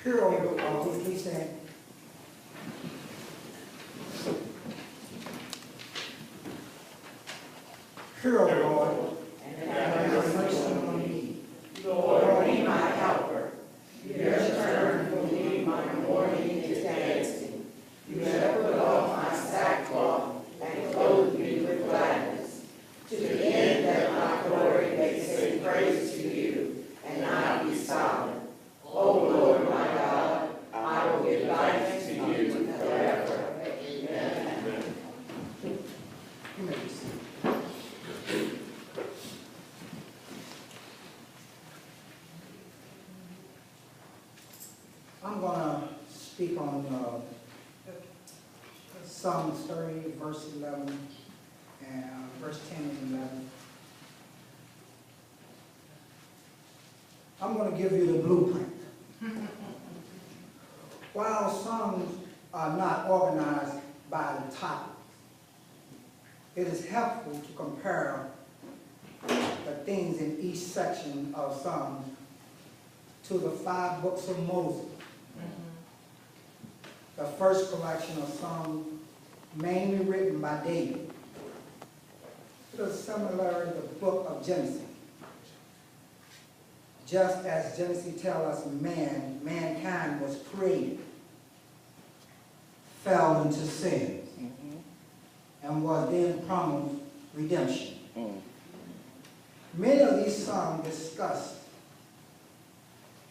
Please stand. Hear, O Lord, and have mercy on me. Lord, be my helper. You have turned from me my mourning to dancing. You have put off my sackcloth and clothed me with gladness, to the end that my glory may sing praise to you and not be silent. O Lord my God, I will give life to you forever. Amen. You may be seated. I'm going to speak on Psalms 30, verse 11, and verse 10 and 11. I'm going to give you the blueprint. While Psalms are not organized by the topic, it is helpful to compare the things in each section of Psalms to the 5 books of Moses. The first collection of Psalms, mainly written by David. It is similar to the book of Genesis. Just as Genesis tells us mankind was created, fell into sin, and was then promised redemption. Many of these Psalms discuss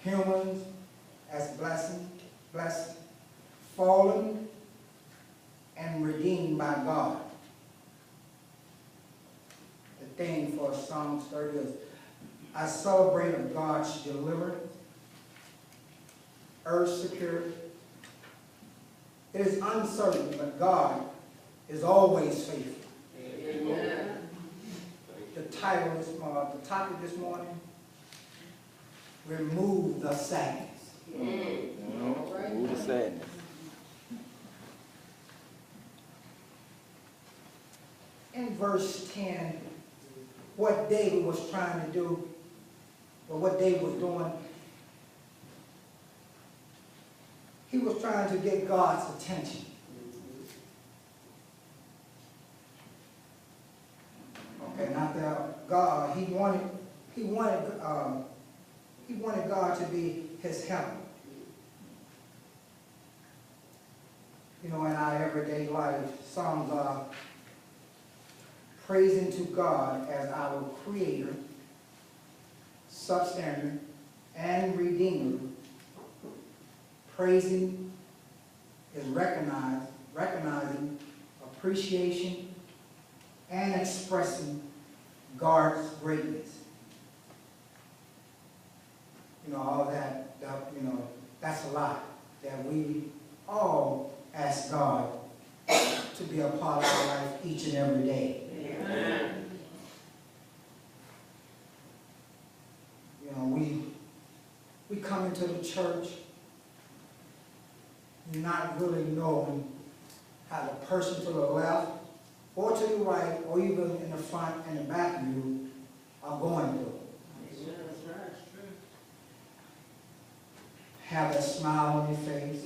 humans as blessed, fallen, and redeemed by God. The theme for Psalms 30 is, I celebrate of God's deliverance, earth security. It is uncertain, but God is always faithful. Amen. The topic this morning, remove the sadness. Remove the sadness. In verse 10, what David was trying to do, or what David was doing, he was trying to get God's attention. Okay, not that God, he wanted God to be his helper. You know, in our everyday life, Psalms are praising to God as our creator, sustainer, and redeemer. Praising is recognizing, appreciation, and expressing God's greatness. You know, all that, you know, that's a lot that we all ask God to be a part of our life each and every day. Amen. You know, we come into the church not really knowing how the person to the left or to the right or even in the front and the back of you are going through. Have a smile on your face,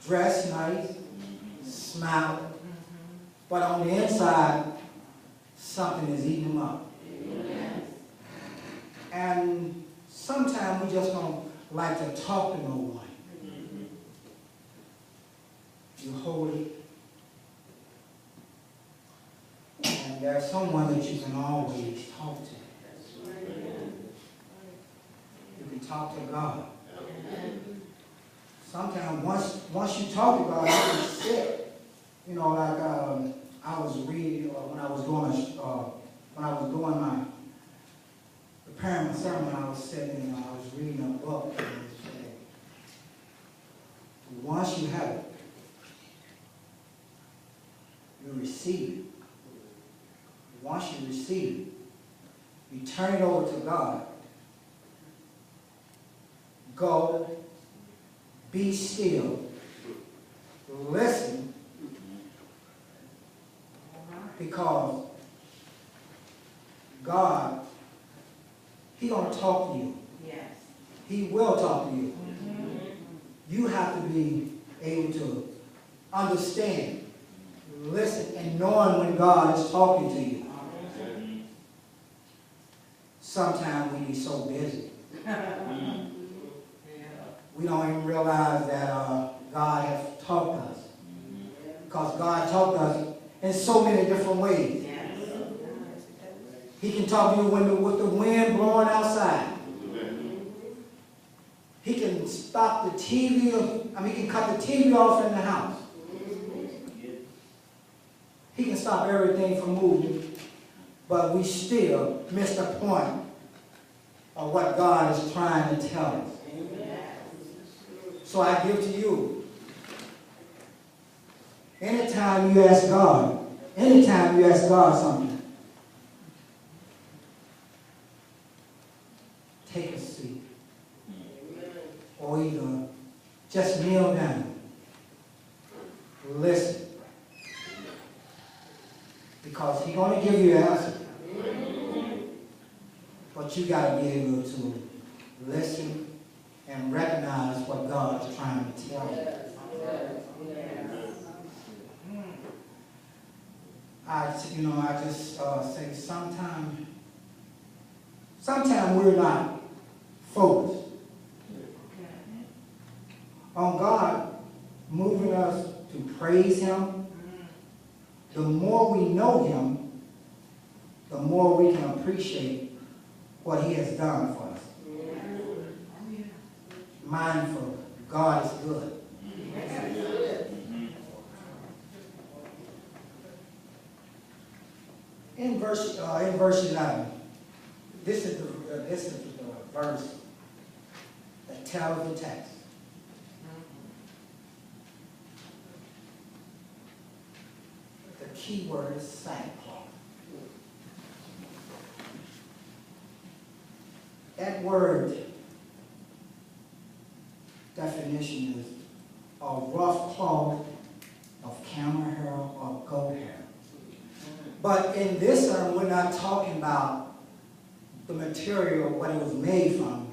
dress nice, smile, but on the inside, something is eating them up. And sometimes we just don't like to talk to no one. You're holy, and there's someone that you can always talk to. You can talk to God. Sometimes once you talk to God, you can sit. You know, like I was reading when I was doing preparing my sermon. I was sitting and I was reading a book, and it said, once you have it, you receive it. Once you receive it, you turn it over to God. Go, be still, listen, because God, He's going to talk to you. Yes. He will talk to you. You have to be able to understand, listen, and knowing when God is talking to you. Sometimes we be so busy. We don't even realize that God has talked to us. Because God talked to us in so many different ways. He can talk to you with the wind blowing outside. He can stop the TV, he can cut the TV off in the house. He can stop everything from moving, but we still miss the point of what God is trying to tell us. So I give to you, anytime you ask God something, take a seat. Or either just kneel down. Listen. Because He's going to give you an answer. But you got to be able to listen and recognize what God is trying to tell you. I just say sometimes we're not focused on God moving us to praise Him. The more we know Him, the more we can appreciate what He has done for us. Mindful, God is good. In verse 11, this is the verse that tells the text. The key word is sackcloth. That word definition is a rough cloth of camel hair or goat hair. But in this sermon, we're not talking about the material, what it was made from.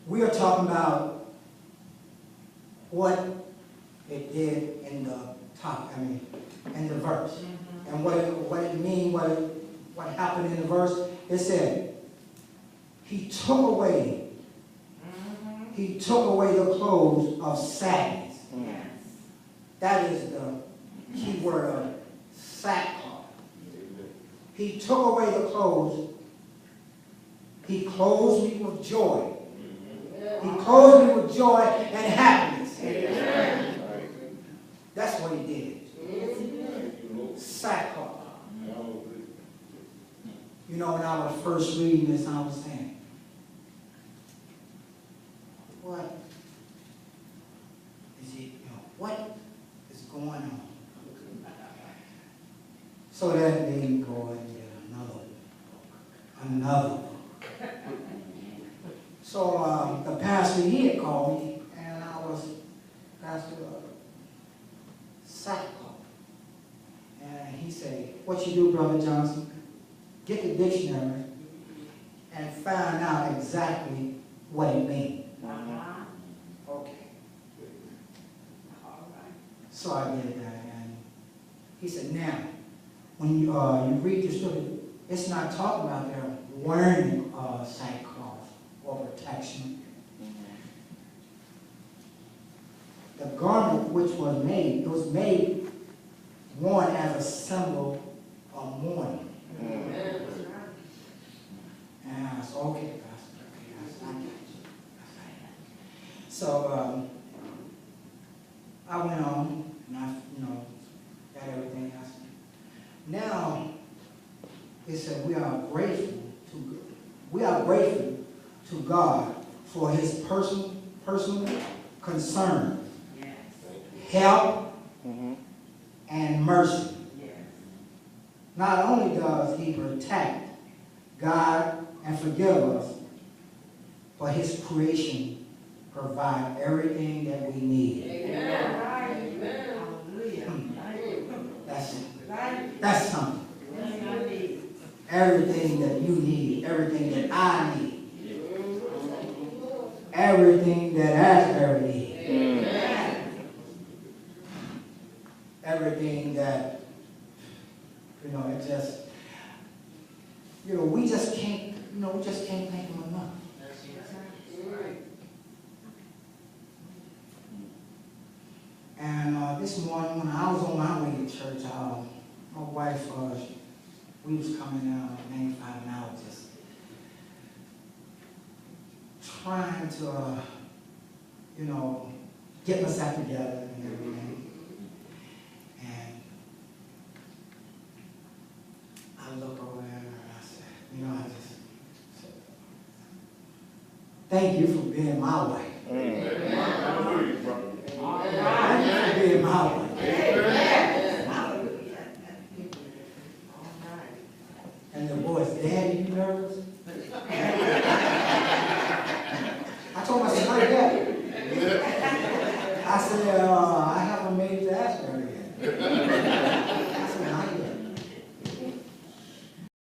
We are talking about what it did in the in the verse. And what it means, what happened in the verse. It said, He took away the clothes of sadness. Yes. That is the key word of sackcloth. He took away the clothes. He clothed me with joy. He clothed me with joy and happiness. Amen. That's what He did. Sackcloth. When I was first reading this, I was saying, what is it? What is going on? So that made me go and get another book. So the pastor, he had called me, and I was Pastor Sackcloth. And he said, what you do, Brother Johnson, get the dictionary and find out exactly what it means. Okay. So I did that, and he said, now, when you read the scripture, it's not talking about their wearing sackcloth or protection. The garment which was made, it was made worn as a symbol of mourning. And I said, okay, Pastor, I got you. So I went on, and I, got everything else. Now, it said we are grateful to God for His personal concern, help, and mercy. Not only does He protect, guide, and forgive us, but His creation provides everything that we need. That's something. Everything that you need, everything that I need. everything that Asbury is. Everything that, it just, we just can't, we just can't thank him enough. And this morning when I was on my way to church, my wife, we was coming down at 95 and I was just trying to, get myself together and everything. And I look over there and I said, I just said, thank you for being my wife. Thank you for being my wife. And the boy said, Daddy, you nervous? I told my son, not yet. I said, I haven't made it to Asbury yet.